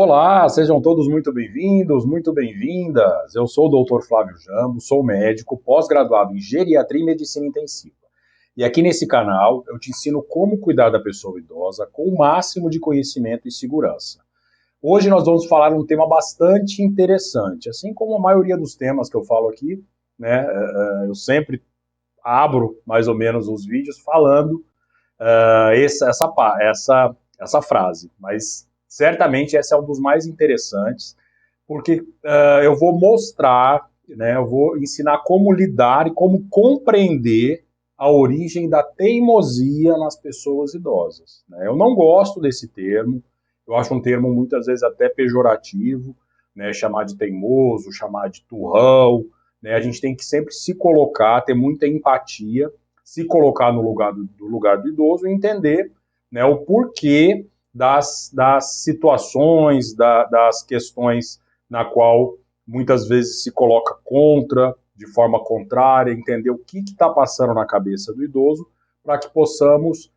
Olá, sejam todos muito bem-vindos, muito bem-vindas. Eu sou o Dr. Flávio Jambo, sou médico, pós-graduado em Geriatria e Medicina Intensiva. E aqui nesse canal eu te ensino como cuidar da pessoa idosa com o máximo de conhecimento e segurança. Hoje nós vamos falar um tema bastante interessante, assim como a maioria dos temas que eu falo aqui, né? Eu sempre abro mais ou menos os vídeos falando essa frase, mas certamente esse é um dos mais interessantes, porque eu vou mostrar, né, eu vou ensinar como lidar e como compreender a origem da teimosia nas pessoas idosas. Né? Eu não gosto desse termo, eu acho um termo muitas vezes até pejorativo, né, chamar de teimoso, chamar de turrão, né, a gente tem que sempre se colocar, ter muita empatia, se colocar no lugar do idoso e entender, né, o porquê das situações, das questões na qual muitas vezes se coloca contra, de forma contrária, entender o que está passando na cabeça do idoso, para que possamos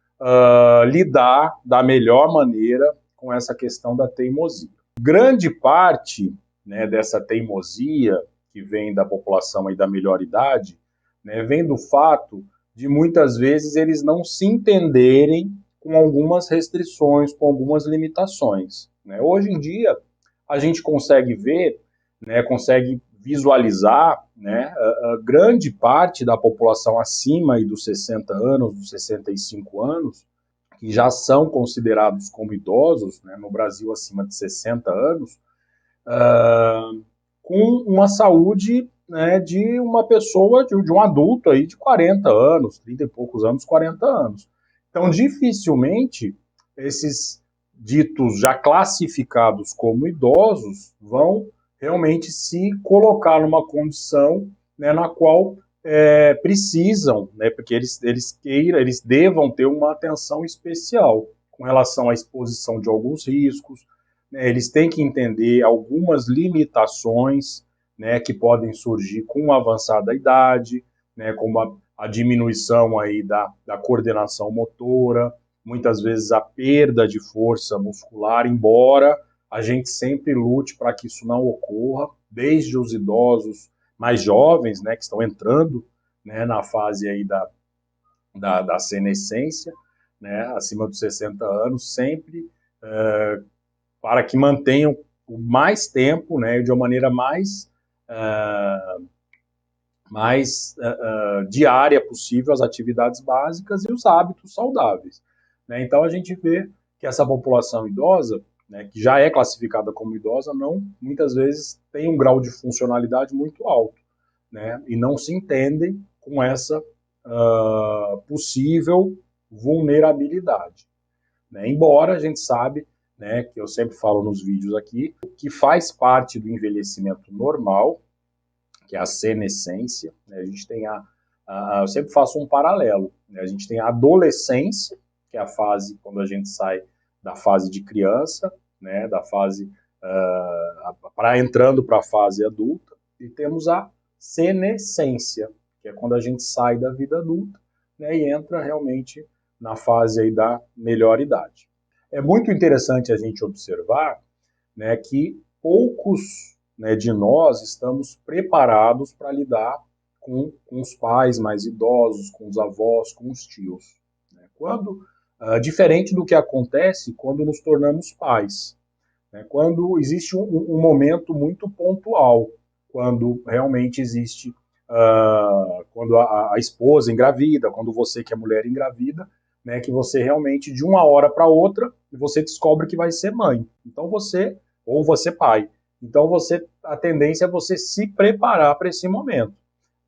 lidar da melhor maneira com essa questão da teimosia. Grande parte, né, dessa teimosia que vem da população aí da melhor idade, né, vem do fato de muitas vezes eles não se entenderem com algumas restrições, com algumas limitações. Né? Hoje em dia, a gente consegue ver, né, consegue visualizar, né, a grande parte da população acima aí dos 60 anos, dos 65 anos, que já são considerados como idosos, né, no Brasil acima de 60 anos, com uma saúde, né, de uma pessoa, de um adulto aí de 40 anos, 30 e poucos anos, 40 anos. Então, dificilmente, esses ditos já classificados como idosos vão realmente se colocar numa condição, né, na qual precisam, né, porque eles devam ter uma atenção especial com relação à exposição de alguns riscos, né, eles têm que entender algumas limitações, né, que podem surgir com a avançada idade, né, como a diminuição aí da coordenação motora, muitas vezes a perda de força muscular, embora a gente sempre lute para que isso não ocorra, desde os idosos mais jovens, né, que estão entrando, né, na fase aí da senescência, né, acima dos 60 anos, sempre para que mantenham o mais tempo, né, de uma maneira mais diária possível as atividades básicas e os hábitos saudáveis. Né? Então a gente vê que essa população idosa, né, que já é classificada como idosa, não muitas vezes tem um grau de funcionalidade muito alto, né, e não se entendem com essa possível vulnerabilidade. Né? Embora a gente sabe, né, que eu sempre falo nos vídeos aqui, que faz parte do envelhecimento normal, que é a senescência. Né? A gente tem eu sempre faço um paralelo. Né? A gente tem a adolescência, que é a fase quando a gente sai da fase de criança, né, da fase entrando para a fase adulta, e temos a senescência, que é quando a gente sai da vida adulta, né, e entra realmente na fase aí da melhor idade. É muito interessante a gente observar, né, que poucos, né, de nós estamos preparados para lidar com os pais mais idosos, com os avós, com os tios. Né? Diferente do que acontece quando nos tornamos pais. Né? Quando existe um momento muito pontual, quando realmente existe, quando a esposa engravida, quando você que é mulher engravida, né, que você realmente, de uma hora para outra, você descobre que vai ser mãe. Então ou você pai. Então a tendência é você se preparar para esse momento.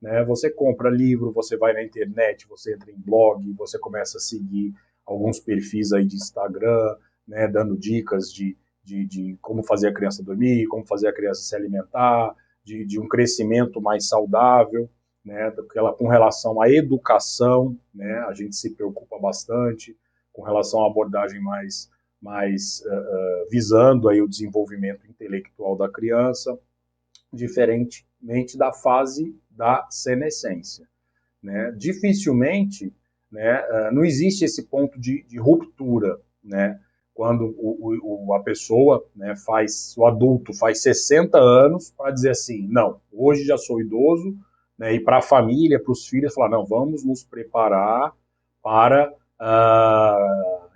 Né? Você compra livro, você vai na internet, você entra em blog, você começa a seguir alguns perfis aí de Instagram, né, dando dicas de como fazer a criança dormir, como fazer a criança se alimentar, de um crescimento mais saudável, né, com relação à educação, né, a gente se preocupa bastante com relação à abordagem mais visando aí o desenvolvimento intelectual da criança, diferentemente da fase da senescência. Né? Dificilmente, né, não existe esse ponto de ruptura, né? quando a pessoa, né, o adulto faz 60 anos para dizer assim, não, hoje já sou idoso, né, e para a família, para os filhos, falar, não, vamos nos preparar para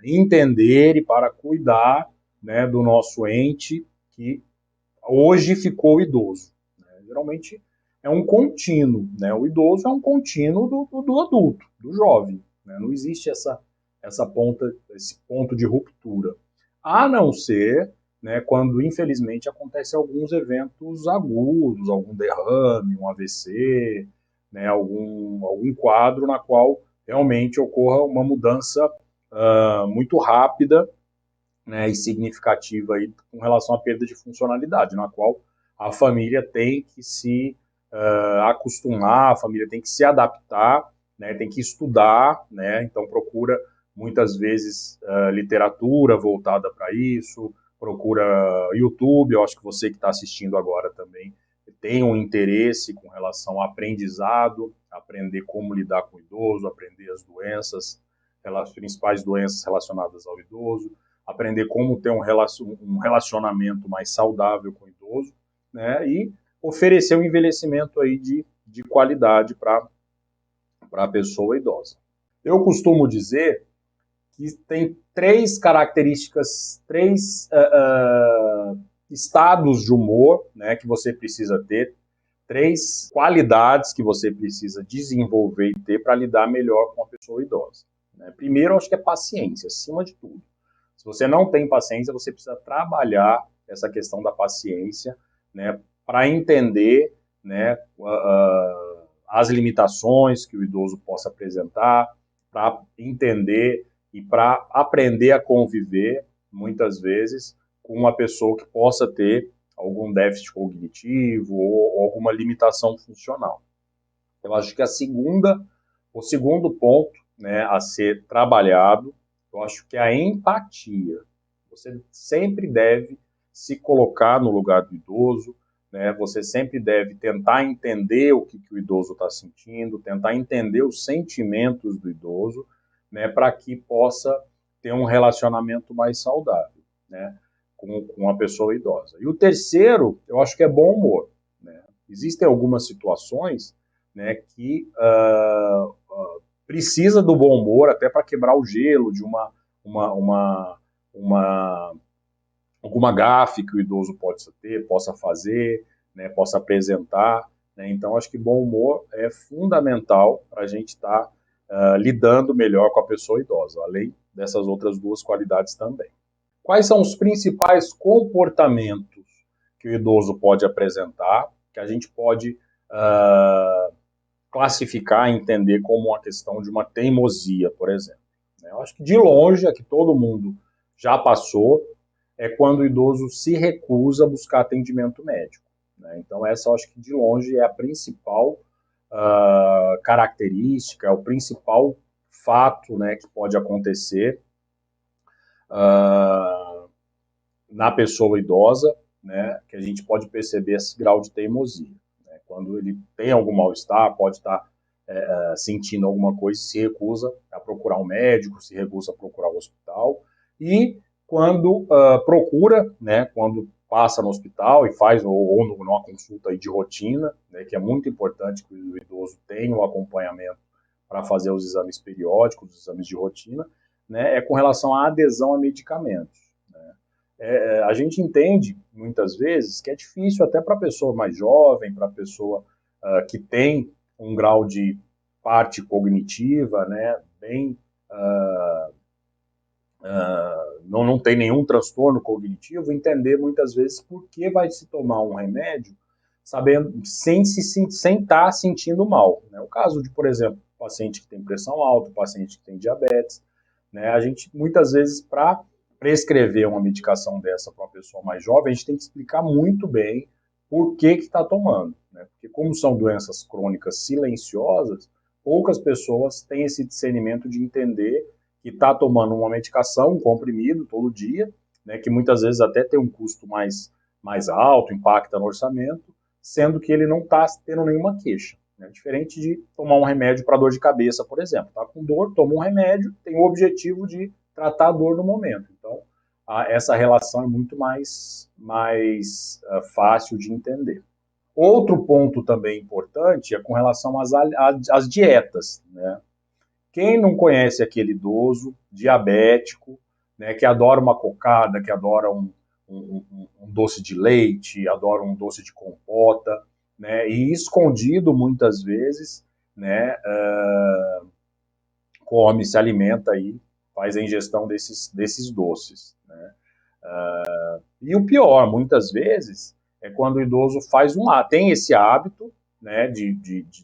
entender e para cuidar, né, do nosso ente que hoje ficou idoso. Né? Geralmente é um contínuo, né? O idoso é um contínuo do adulto, do jovem. Né? Não existe esse ponto de ruptura. A não ser, né, quando infelizmente acontecem alguns eventos agudos, algum derrame, um AVC, né, algum quadro na qual realmente ocorra uma mudança muito rápida, né, e significativa aí com relação à perda de funcionalidade, na qual a família tem que se acostumar, a família tem que se adaptar, né, tem que estudar, né, então procura muitas vezes literatura voltada para isso, procura YouTube, eu acho que você que está assistindo agora também tem um interesse com relação ao aprendizado, aprender como lidar com o idoso, aprender as doenças, as principais doenças relacionadas ao idoso, aprender como ter um relacionamento mais saudável com o idoso, né, e oferecer um envelhecimento aí de qualidade para a pessoa idosa. Eu costumo dizer que tem três características, três estados de humor, né, que você precisa ter, três qualidades que você precisa desenvolver e ter para lidar melhor com a pessoa idosa. Né? Primeiro, acho que é paciência, acima de tudo. Se você não tem paciência, você precisa trabalhar essa questão da paciência, né, para entender, né, as limitações que o idoso possa apresentar, para entender e para aprender a conviver, muitas vezes, com uma pessoa que possa ter algum déficit cognitivo ou alguma limitação funcional. Eu acho que o segundo ponto, né, a ser trabalhado, eu acho que é a empatia. Você sempre deve se colocar no lugar do idoso, né? Você sempre deve tentar entender o que o idoso está sentindo, tentar entender os sentimentos do idoso, né, para que possa ter um relacionamento mais saudável, né, com a pessoa idosa. E o terceiro, eu acho que é bom humor. Né? Existem algumas situações, né, que precisa do bom humor até para quebrar o gelo de alguma gafe que o idoso possa fazer, né, possa apresentar. Né? Então, acho que bom humor é fundamental para a gente estar lidando melhor com a pessoa idosa, além dessas outras duas qualidades também. Quais são os principais comportamentos que o idoso pode apresentar, que a gente pode classificar e entender como uma questão de uma teimosia, por exemplo? Eu acho que de longe, a que todo mundo já passou, é quando o idoso se recusa a buscar atendimento médico. Né? Então, essa eu acho que de longe é a principal característica, é o principal fato, né, que pode acontecer na pessoa idosa, né, que a gente pode perceber esse grau de teimosia. Né? Quando ele tem algum mal-estar, pode estar sentindo alguma coisa, se recusa a procurar um médico, se recusa a procurar um hospital, e quando procura, né, quando passa no hospital e faz ou numa consulta aí de rotina, né, que é muito importante que o idoso tenha o acompanhamento para fazer os exames periódicos, os exames de rotina, né, é com relação à adesão a medicamentos. Né. A gente entende, muitas vezes, que é difícil até para a pessoa mais jovem, para a pessoa que tem um grau de parte cognitiva, né, bem não tem nenhum transtorno cognitivo, entender muitas vezes por que vai se tomar um remédio sabendo, sem estar sentindo mal. Né? O caso de, por exemplo, paciente que tem pressão alta, paciente que tem diabetes, né? A gente, muitas vezes, para prescrever uma medicação dessa para uma pessoa mais jovem, a gente tem que explicar muito bem por que está tomando. Né? Porque como são doenças crônicas silenciosas, poucas pessoas têm esse discernimento de entender que está tomando uma medicação, um comprimido, todo dia, né, que muitas vezes até tem um custo mais alto, impacta no orçamento, sendo que ele não está tendo nenhuma queixa. Né? Diferente de tomar um remédio para dor de cabeça, por exemplo. Está com dor, toma um remédio, tem o objetivo de tratar a dor no momento. Então, essa relação é muito mais fácil de entender. Outro ponto também importante é com relação às dietas, né? Quem não conhece aquele idoso diabético, né, que adora uma cocada, que adora um doce de leite, adora um doce de compota, né, e escondido muitas vezes, né, come, se alimenta aí, faz a ingestão desses doces, né. E o pior, muitas vezes, é quando o idoso tem esse hábito, né,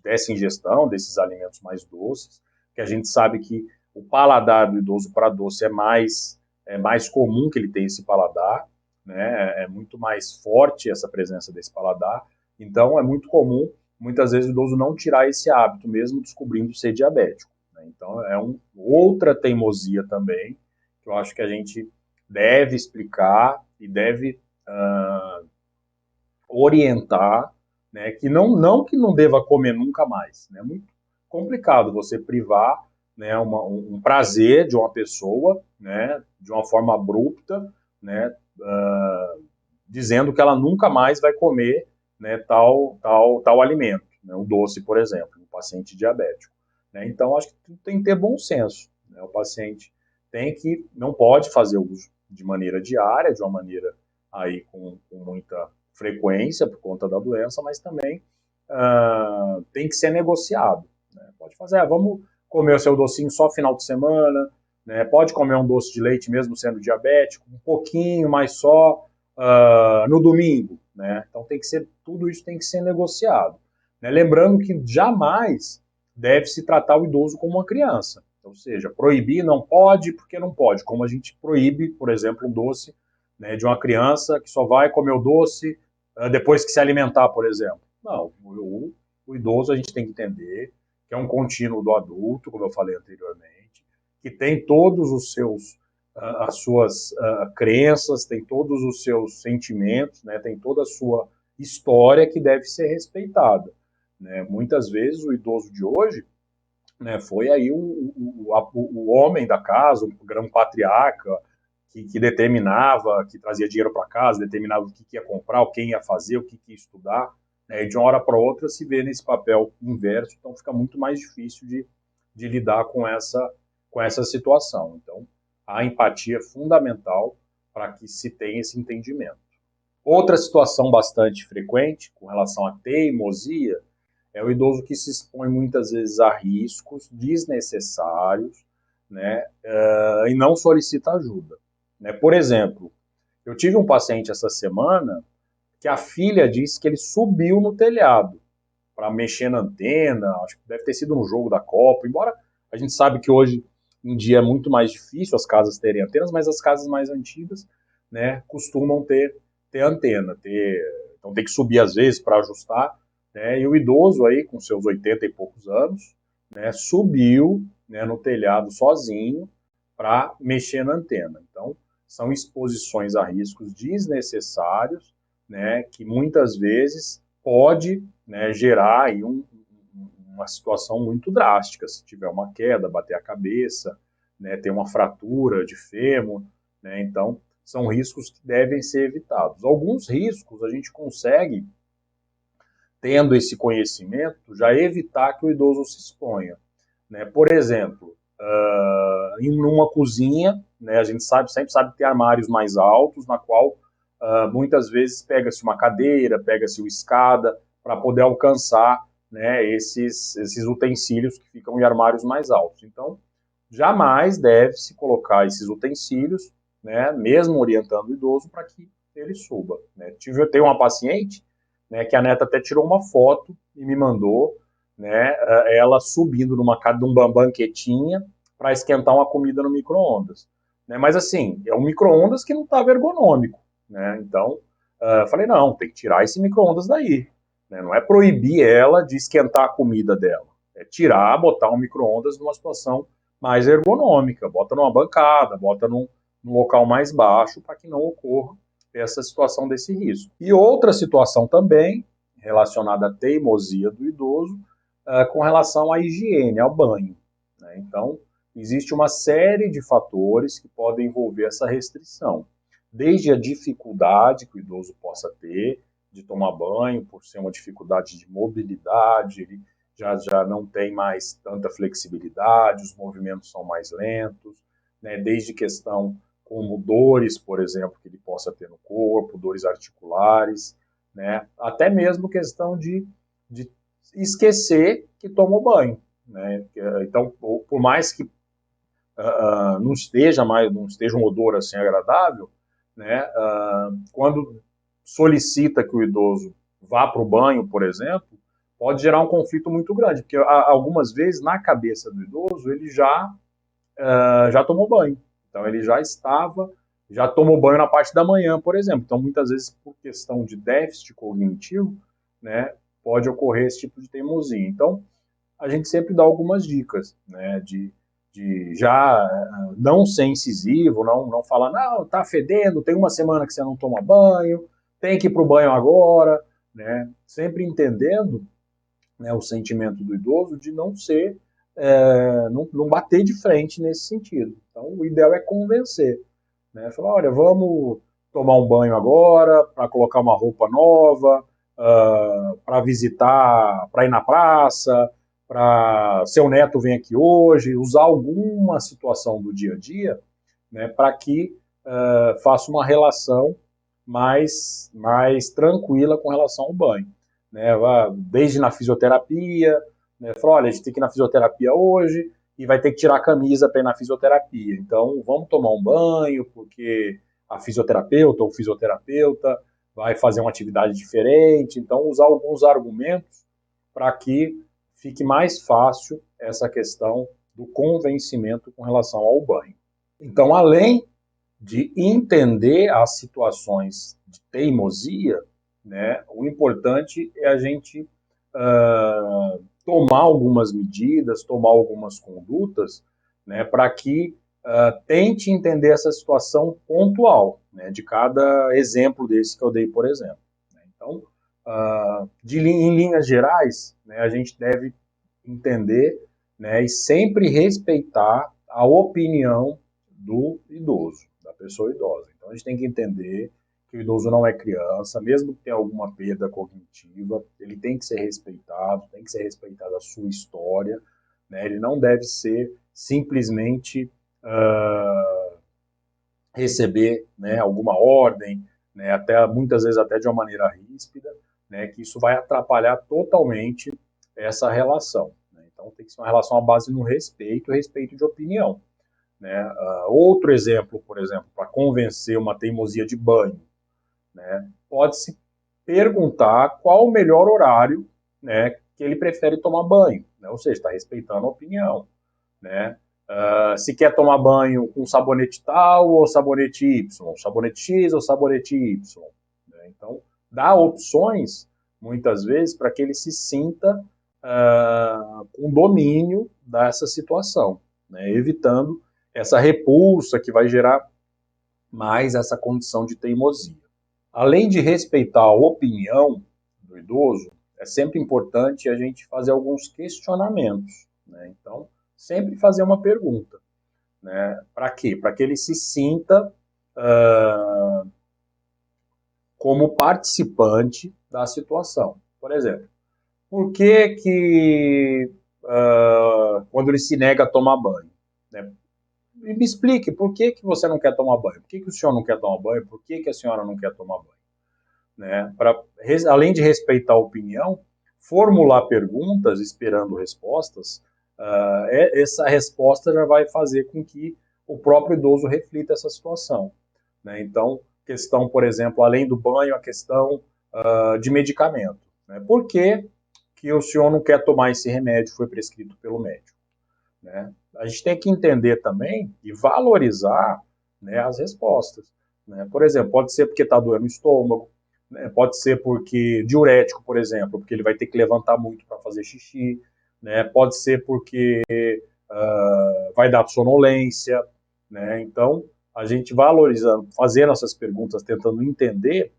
dessa ingestão, desses alimentos mais doces, que a gente sabe que o paladar do idoso para doce é mais comum que ele tenha esse paladar, né, é muito mais forte essa presença desse paladar, então é muito comum, muitas vezes, o idoso não tirar esse hábito, mesmo descobrindo ser diabético, né. Então é outra teimosia também, que eu acho que a gente deve explicar e deve orientar, né, que não que não deva comer nunca mais, né, é muito complicado você privar, né, um prazer de uma pessoa, né, de uma forma abrupta, né, dizendo que ela nunca mais vai comer, né, tal alimento, né, um doce, por exemplo, um paciente diabético, né. Então acho que tem que ter bom senso, né, o paciente não pode fazer uso de maneira diária, de uma maneira aí com muita frequência por conta da doença, mas também tem que ser negociado, né. Pode fazer, vamos comer o seu docinho só final de semana, né, pode comer um doce de leite mesmo sendo diabético, um pouquinho, mas só no domingo, né. Então tudo isso tem que ser negociado, né. Lembrando que jamais deve se tratar o idoso como uma criança, ou seja, proibir não pode porque não pode, como a gente proíbe, por exemplo, um doce, né, de uma criança que só vai comer o doce depois que se alimentar, por exemplo. Não, o idoso a gente tem que entender que é um contínuo do adulto, como eu falei anteriormente, que tem todos as suas crenças, tem todos os seus sentimentos, né, tem toda a sua história que deve ser respeitada, né. Muitas vezes o idoso de hoje, né, foi aí o homem da casa, o grande patriarca, que determinava, que trazia dinheiro para casa, determinava o que ia comprar, quem ia fazer, o que ia estudar, né, e de uma hora para outra se vê nesse papel inverso, então fica muito mais difícil de lidar com essa situação. Então, a empatia é fundamental para que se tenha esse entendimento. Outra situação bastante frequente com relação à teimosia é o idoso que se expõe muitas vezes a riscos desnecessários, né, e não solicita ajuda, né. Por exemplo, eu tive um paciente essa semana que a filha disse que ele subiu no telhado para mexer na antena, acho que deve ter sido um jogo da Copa, embora a gente sabe que hoje em dia é muito mais difícil as casas terem antenas, mas as casas mais antigas, né, costumam ter antena, então tem que subir às vezes para ajustar, né, e o idoso aí com seus 80 e poucos anos, né, subiu, né, no telhado sozinho para mexer na antena. Então são exposições a riscos desnecessários, né, que muitas vezes pode, né, gerar aí uma situação muito drástica, se tiver uma queda, bater a cabeça, né, ter uma fratura de fêmur, né, então são riscos que devem ser evitados. Alguns riscos a gente consegue, tendo esse conhecimento, já evitar que o idoso se exponha, né. Por exemplo, em uma cozinha, né, a gente sempre sabe que tem armários mais altos, na qual muitas vezes pega-se uma cadeira, pega-se uma escada para poder alcançar, né, esses utensílios que ficam em armários mais altos. Então, jamais deve-se colocar esses utensílios, né, mesmo orientando o idoso, para que ele suba, né. Eu tenho uma paciente, né, que a neta até tirou uma foto e me mandou, né, ela subindo numa banquetinha para esquentar uma comida no micro-ondas, né. Mas assim, é um micro-ondas que não estava ergonômico, né. Então, falei, não, tem que tirar esse micro-ondas daí, né. Não é proibir ela de esquentar a comida dela, é tirar, botar um micro-ondas numa situação mais ergonômica, bota numa bancada, bota num local mais baixo para que não ocorra essa situação desse risco. E outra situação também relacionada à teimosia do idoso, com relação à higiene, ao banho, né? Então, existe uma série de fatores que podem envolver essa restrição. desde a dificuldade que o idoso possa ter de tomar banho, por ser uma dificuldade de mobilidade, ele já não tem mais tanta flexibilidade, os movimentos são mais lentos, né? Desde questão como dores, por exemplo, que ele possa ter no corpo, dores articulares, né? Até mesmo questão de esquecer que tomou banho, né? Então, por mais que não esteja um odor assim agradável, né? Quando solicita que o idoso vá para o banho, por exemplo, pode gerar um conflito muito grande, porque algumas vezes na cabeça do idoso ele já tomou banho, então ele já tomou banho na parte da manhã, por exemplo. Então muitas vezes por questão de déficit cognitivo, né, pode ocorrer esse tipo de teimosia. Então a gente sempre dá algumas dicas, né, de já não ser incisivo, não falar, não, tá fedendo, tem uma semana que você não toma banho, tem que ir para o banho agora, né, sempre entendendo, né, o sentimento do idoso de não ser, não bater de frente nesse sentido. Então, o ideal é convencer, né, falar, olha, vamos tomar um banho agora, para colocar uma roupa nova, para visitar, para ir na praça, para seu neto vir aqui hoje, usar alguma situação do dia a dia, né, para que faça uma relação mais tranquila com relação ao banho. Né, desde na fisioterapia, né, fala, olha, a gente tem que ir na fisioterapia hoje e vai ter que tirar a camisa para ir na fisioterapia. Então, vamos tomar um banho, porque a fisioterapeuta ou o fisioterapeuta vai fazer uma atividade diferente. Então, usar alguns argumentos para que fique mais fácil essa questão do convencimento com relação ao banho. Então, além de entender as situações de teimosia, né, o importante é a gente tomar algumas medidas, tomar algumas condutas, né, para que tente entender essa situação pontual, né, de cada exemplo desse que eu dei, por exemplo. Então, em linhas gerais, né, a gente deve entender, né, e sempre respeitar a opinião do idoso, da pessoa idosa. Então, a gente tem que entender que o idoso não é criança, mesmo que tenha alguma perda cognitiva, ele tem que ser respeitado, tem que ser respeitada a sua história, né? Ele não deve ser simplesmente receber, né, alguma ordem, né, até muitas vezes até de uma maneira ríspida, né, que isso vai atrapalhar totalmente essa relação. Né? Então tem que ser uma relação à base no respeito de opinião. Né? Outro exemplo, por exemplo, para convencer uma teimosia de banho, né, pode-se perguntar qual o melhor horário, né, que ele prefere tomar banho, né? Ou seja, está respeitando a opinião. Né? Se quer tomar banho com sabonete tal ou sabonete Y, sabonete X ou sabonete Y. Né? Então, dá opções, muitas vezes, para que ele se sinta com domínio dessa situação, né? Evitando essa repulsa que vai gerar mais essa condição de teimosia. Além de respeitar a opinião do idoso, é sempre importante a gente fazer alguns questionamentos. Né? Então, sempre fazer uma pergunta. Né? Para quê? Para que ele se sinta como participante da situação. Por exemplo, por que quando ele se nega a tomar banho? Né? Me explique, por que você não quer tomar banho? Por que o senhor não quer tomar banho? Por que a senhora não quer tomar banho? Né? Além de respeitar a opinião, formular perguntas esperando respostas, essa resposta já vai fazer com que o próprio idoso reflita essa situação. Né? Então, questão, por exemplo, além do banho, a questão de medicamento. Né? Por que o senhor não quer tomar esse remédio que foi prescrito pelo médico? Né? A gente tem que entender também e valorizar, né, as respostas. Né? Por exemplo, pode ser porque está doendo o estômago, né? Pode ser porque diurético, por exemplo, porque ele vai ter que levantar muito para fazer xixi, né? Pode ser porque vai dar sonolência. Né? Então, a gente valorizando, fazendo essas perguntas, tentando entender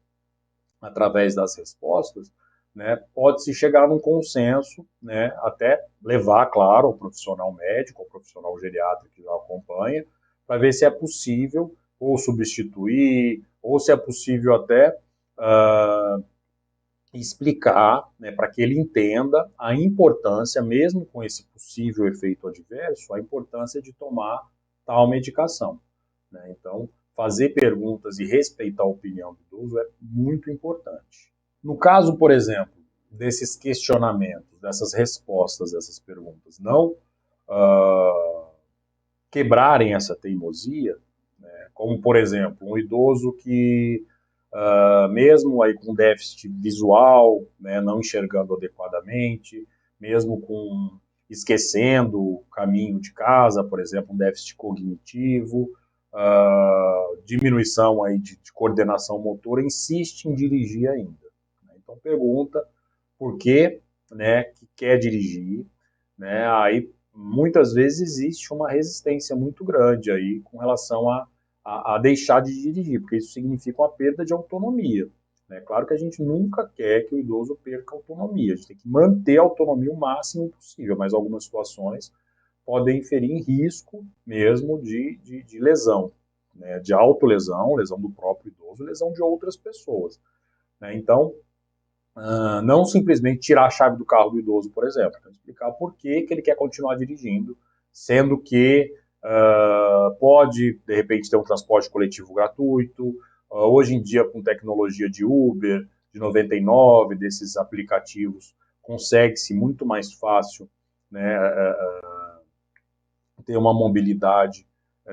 através das respostas, né, pode-se chegar num consenso, né, até levar, claro, o profissional médico, o profissional geriatra que já acompanha, para ver se é possível ou substituir, ou se é possível até explicar, né, para que ele entenda a importância, mesmo com esse possível efeito adverso, a importância de tomar tal medicação, né? Então, fazer perguntas e respeitar a opinião do idoso é muito importante. No caso, por exemplo, desses questionamentos, dessas respostas, dessas perguntas, não quebrarem essa teimosia, né? Como, por exemplo, um idoso que, mesmo aí com déficit visual, né, não enxergando adequadamente, mesmo com esquecendo o caminho de casa, por exemplo, um déficit cognitivo, diminuição aí de coordenação motora, insiste em dirigir ainda, né? Então pergunta por que, né, que quer dirigir, né? Aí muitas vezes existe uma resistência muito grande aí com relação a deixar de dirigir, porque isso significa uma perda de autonomia, né? Claro que a gente nunca quer que o idoso perca a autonomia, a gente tem que manter a autonomia o máximo possível, mas algumas situações podem inferir em risco mesmo de lesão, né? De autolesão, lesão do próprio idoso, lesão de outras pessoas, né? Então, não simplesmente tirar a chave do carro do idoso, por exemplo, então explicar por que ele quer continuar dirigindo, sendo que pode, de repente, ter um transporte coletivo gratuito. Hoje em dia, com tecnologia de Uber, de 99, desses aplicativos, consegue-se muito mais fácil, né, ter uma mobilidade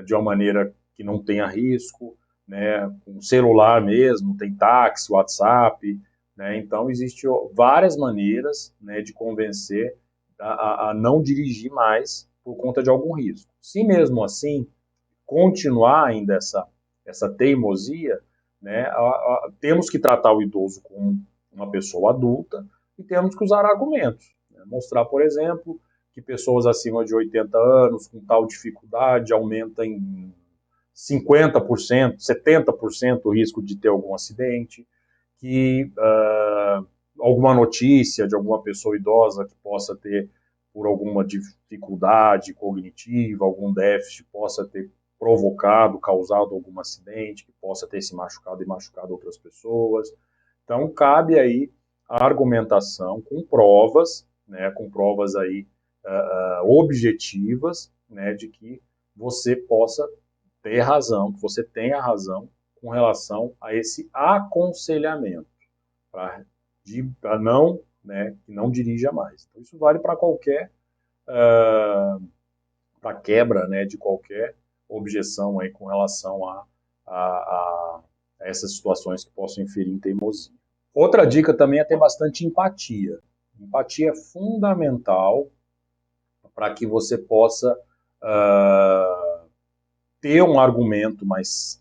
de uma maneira que não tenha risco, né, com celular mesmo, tem táxi, WhatsApp, né, então existem várias maneiras, né, de convencer a não dirigir mais por conta de algum risco. Se mesmo assim continuar ainda essa teimosia, né, temos que tratar o idoso como uma pessoa adulta e temos que usar argumentos, né, mostrar, por exemplo, que pessoas acima de 80 anos com tal dificuldade aumenta em 50%, 70% o risco de ter algum acidente, que alguma notícia de alguma pessoa idosa que possa ter, por alguma dificuldade cognitiva, algum déficit, possa ter provocado, causado algum acidente, que possa ter se machucado e machucado outras pessoas. Então, cabe aí a argumentação com provas aí objetivas, né, de que você possa ter razão, que você tenha razão com relação a esse aconselhamento para não, né, que não dirija mais. Então, isso vale para qualquer, para quebra, né, de qualquer objeção aí com relação a essas situações que possam inferir em teimosia. Outra dica também é ter bastante empatia. Empatia é fundamental para que você possa ter um argumento mais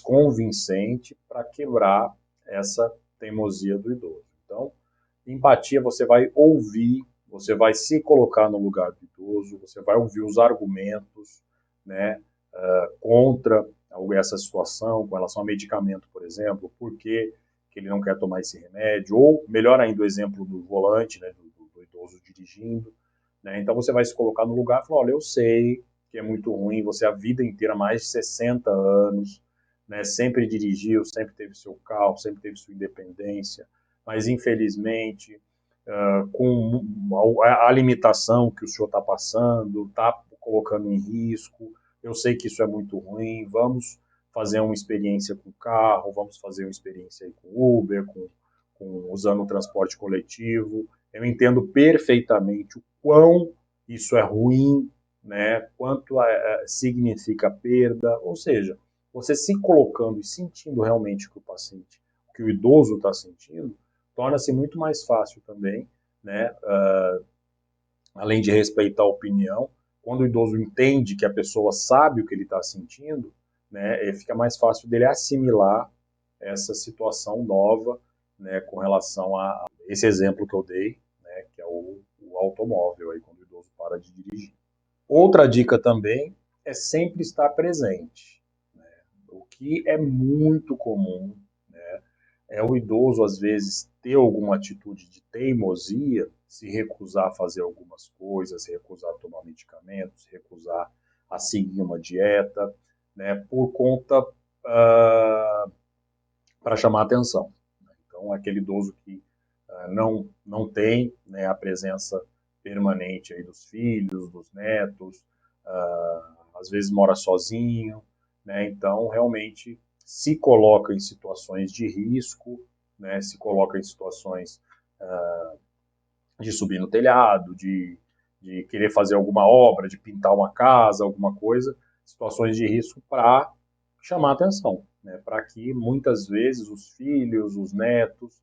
convincente para quebrar essa teimosia do idoso. Então, empatia, você vai ouvir, você vai se colocar no lugar do idoso, você vai ouvir os argumentos, né, contra essa situação, com relação a medicamento, por exemplo, por que ele não quer tomar esse remédio, ou, melhor ainda, o exemplo do volante, né, do idoso dirigindo, né? Então você vai se colocar no lugar e falar, olha, eu sei que é muito ruim, você a vida inteira, mais de 60 anos, né, sempre dirigiu, sempre teve seu carro, sempre teve sua independência, mas infelizmente, com a limitação que o senhor está passando, está colocando em risco, eu sei que isso é muito ruim, vamos fazer uma experiência com carro, vamos fazer uma experiência aí com Uber, usando o transporte coletivo. Eu entendo perfeitamente o quão isso é ruim, né? Quanto significa perda, ou seja, você se colocando e sentindo realmente o que o paciente, o que o idoso está sentindo, torna-se muito mais fácil também, né? Além de respeitar a opinião, quando o idoso entende que a pessoa sabe o que ele está sentindo, né? Fica mais fácil dele assimilar essa situação nova, né? Com relação a esse exemplo que eu dei, né? Que é o automóvel, aí, quando o idoso para de dirigir. Outra dica também é sempre estar presente, né? O que é muito comum, né, é o idoso, às vezes, ter alguma atitude de teimosia, se recusar a fazer algumas coisas, se recusar a tomar medicamentos, se recusar a seguir uma dieta, né, por conta para chamar atenção. Então, aquele idoso que não tem, né, a presença permanente aí dos filhos, dos netos, às vezes mora sozinho, né, então realmente se coloca em situações de risco, né, se coloca em situações de subir no telhado, de querer fazer alguma obra, de pintar uma casa, alguma coisa, situações de risco para chamar atenção, né, para que muitas vezes os filhos, os netos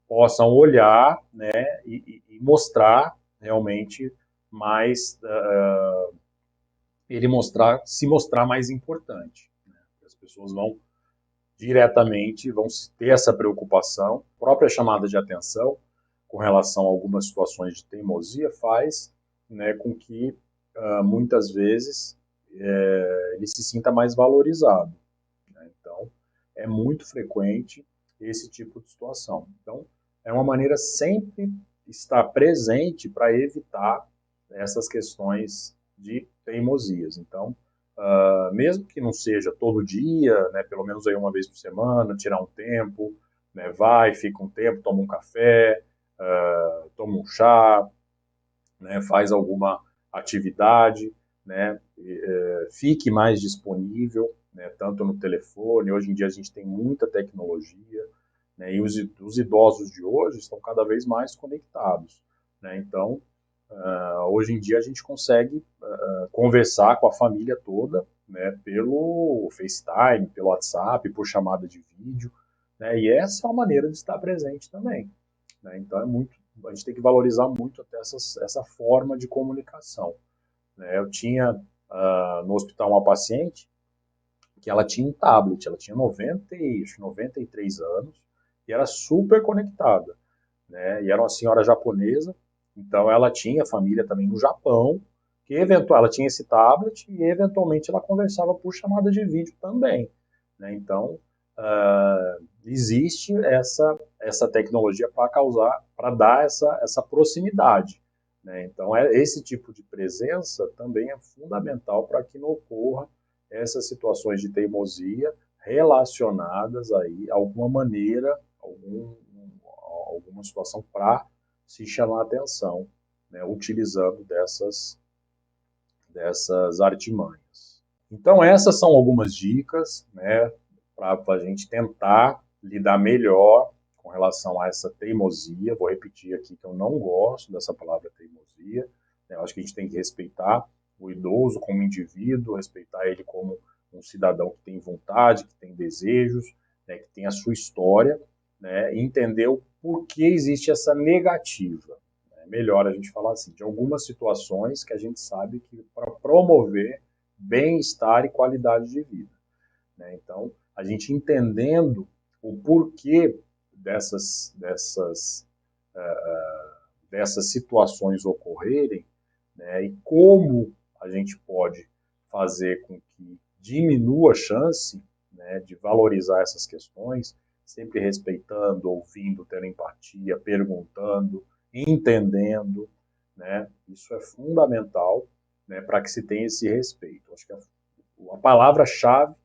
possam olhar, né, e mostrar realmente mais, ele mostrar, se mostrar mais importante. Né? As pessoas vão diretamente, vão ter essa preocupação, a própria chamada de atenção com relação a algumas situações de teimosia faz, né, com que muitas vezes ele se sinta mais valorizado. Né? Então, é muito frequente esse tipo de situação. Então, é uma maneira sempre estar presente para evitar essas questões de teimosias. Então, mesmo que não seja todo dia, né, pelo menos aí uma vez por semana, tirar um tempo, né, vai, fica um tempo, toma um café, toma um chá, né, faz alguma atividade, né, fique mais disponível, né, tanto no telefone. Hoje em dia a gente tem muita tecnologia, né, e os idosos de hoje estão cada vez mais conectados. Né, então, hoje em dia a gente consegue conversar com a família toda, né, pelo FaceTime, pelo WhatsApp, por chamada de vídeo, né, e essa é uma maneira de estar presente também. Né, então a gente tem que valorizar muito até essa forma de comunicação. Né. Eu tinha no hospital uma paciente que ela tinha um tablet, ela tinha 93 anos e era super conectada. Né, e era uma senhora japonesa, então ela tinha família também no Japão, que ela tinha esse tablet e eventualmente ela conversava por chamada de vídeo também. Né, então existe essa tecnologia para dar essa proximidade. Né, então esse tipo de presença também é fundamental para que não ocorra essas situações de teimosia relacionadas aí a alguma maneira, alguma situação para se chamar a atenção, né, utilizando dessas artimanhas. Então essas são algumas dicas, né, para a gente tentar lidar melhor com relação a essa teimosia. Vou repetir aqui que eu não gosto dessa palavra teimosia. Né, eu acho que a gente tem que respeitar o idoso como indivíduo, respeitar ele como um cidadão que tem vontade, que tem desejos, né, que tem a sua história, né, e entender o porquê existe essa negativa. É melhor a gente falar assim, de algumas situações que a gente sabe que para promover bem-estar e qualidade de vida. Né? Então, a gente entendendo o porquê dessas situações ocorrerem, né, e como a gente pode fazer com que diminua a chance, né, de valorizar essas questões, sempre respeitando, ouvindo, tendo empatia, perguntando, entendendo, né, isso é fundamental, né, para que se tenha esse respeito. Acho que a palavra-chave,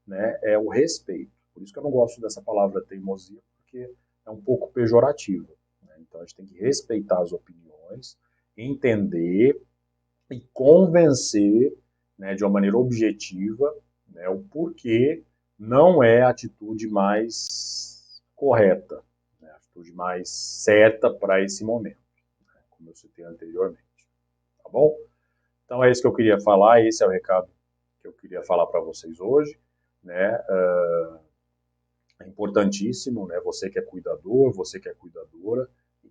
né, é o respeito. Por isso que eu não gosto dessa palavra teimosia, porque é um pouco pejorativa. Né? Então a gente tem que respeitar as opiniões, entender e convencer, né, de uma maneira objetiva, né, o porquê não é a atitude mais correta, né, a atitude mais certa para esse momento, né, como eu citei anteriormente. Tá bom? Então é isso que eu queria falar, esse é o recado que eu queria falar para vocês hoje. Né? É importantíssimo, né, você que é cuidador, você que é cuidadora,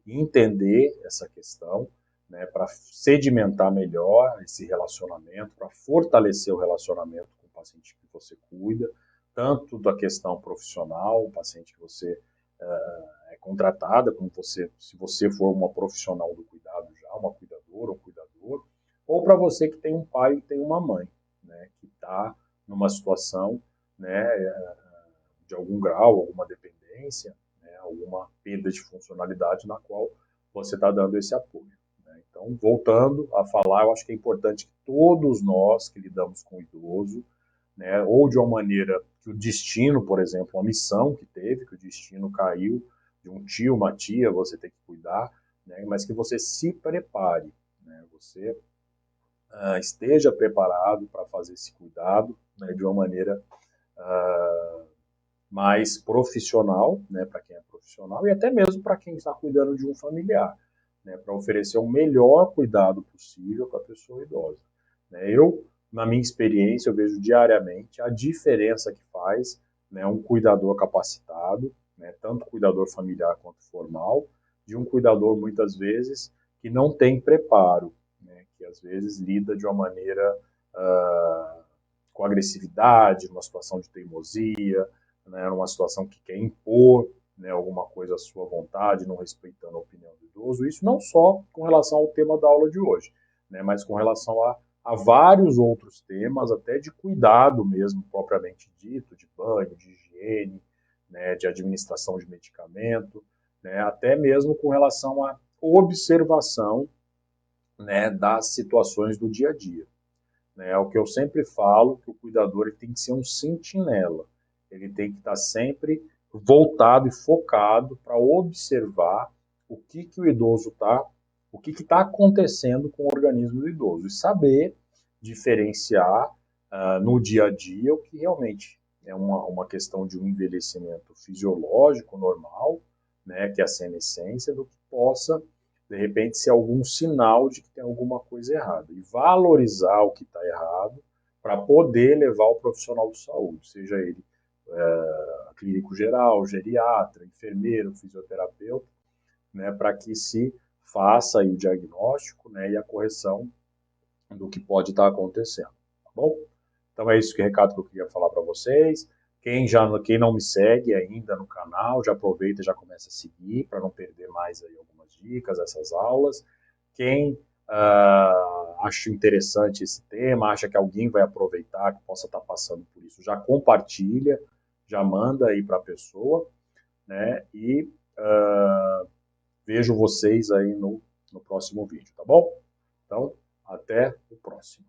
entender essa questão, né, para sedimentar melhor esse relacionamento, para fortalecer o relacionamento com o paciente que você cuida, tanto da questão profissional, o paciente que você é contratada, como se você for uma profissional do cuidado já, uma cuidadora ou cuidador, ou para você que tem um pai e tem uma mãe, né, que está numa situação, né, de algum grau, alguma dependência, né, alguma perda de funcionalidade na qual você está dando esse apoio. Né? Então, voltando a falar, eu acho que é importante que todos nós que lidamos com o idoso, né, ou de uma maneira que o destino, por exemplo, uma missão que teve, que o destino caiu de um tio, uma tia, você tem que cuidar, né, mas que você se prepare, né, você esteja preparado para fazer esse cuidado, né, de uma maneira mais profissional, né, para quem é profissional, e até mesmo para quem está cuidando de um familiar, né, para oferecer o melhor cuidado possível para a pessoa idosa. Né. Na minha experiência, eu vejo diariamente a diferença que faz, né, um cuidador capacitado, né, tanto cuidador familiar quanto formal, de um cuidador, muitas vezes, que não tem preparo, né, que às vezes lida de uma maneira com agressividade, numa situação de teimosia, né, numa situação que quer impor, né, alguma coisa à sua vontade, não respeitando a opinião do idoso. Isso não só com relação ao tema da aula de hoje, né, mas com relação a vários outros temas, até de cuidado mesmo, propriamente dito, de banho, de higiene, né, de administração de medicamento, né, até mesmo com relação à observação, né, das situações do dia a dia. Né? É o que eu sempre falo, que o cuidador ele tem que ser um sentinela. Ele tem que estar sempre voltado e focado para observar que o idoso está, o que está acontecendo com o organismo do idoso e saber diferenciar no dia a dia o que realmente é uma questão de um envelhecimento fisiológico normal, né, que é a senescência, do que possa de repente ser algum sinal de que tem alguma coisa errada e valorizar o que está errado para poder levar o profissional de saúde, seja ele clínico geral, geriatra, enfermeiro, fisioterapeuta, né, para que se faça aí o diagnóstico, né, e a correção do que pode estar acontecendo, tá bom? Então é isso que recado que eu queria falar para vocês. Quem não me segue ainda no canal, já aproveita e já começa a seguir para não perder mais aí algumas dicas, essas aulas. Quem acha interessante esse tema, acha que alguém vai aproveitar, que possa estar passando por isso, já compartilha, já manda aí para a pessoa, né? E vejo vocês aí no próximo vídeo, tá bom? Então, até o próximo.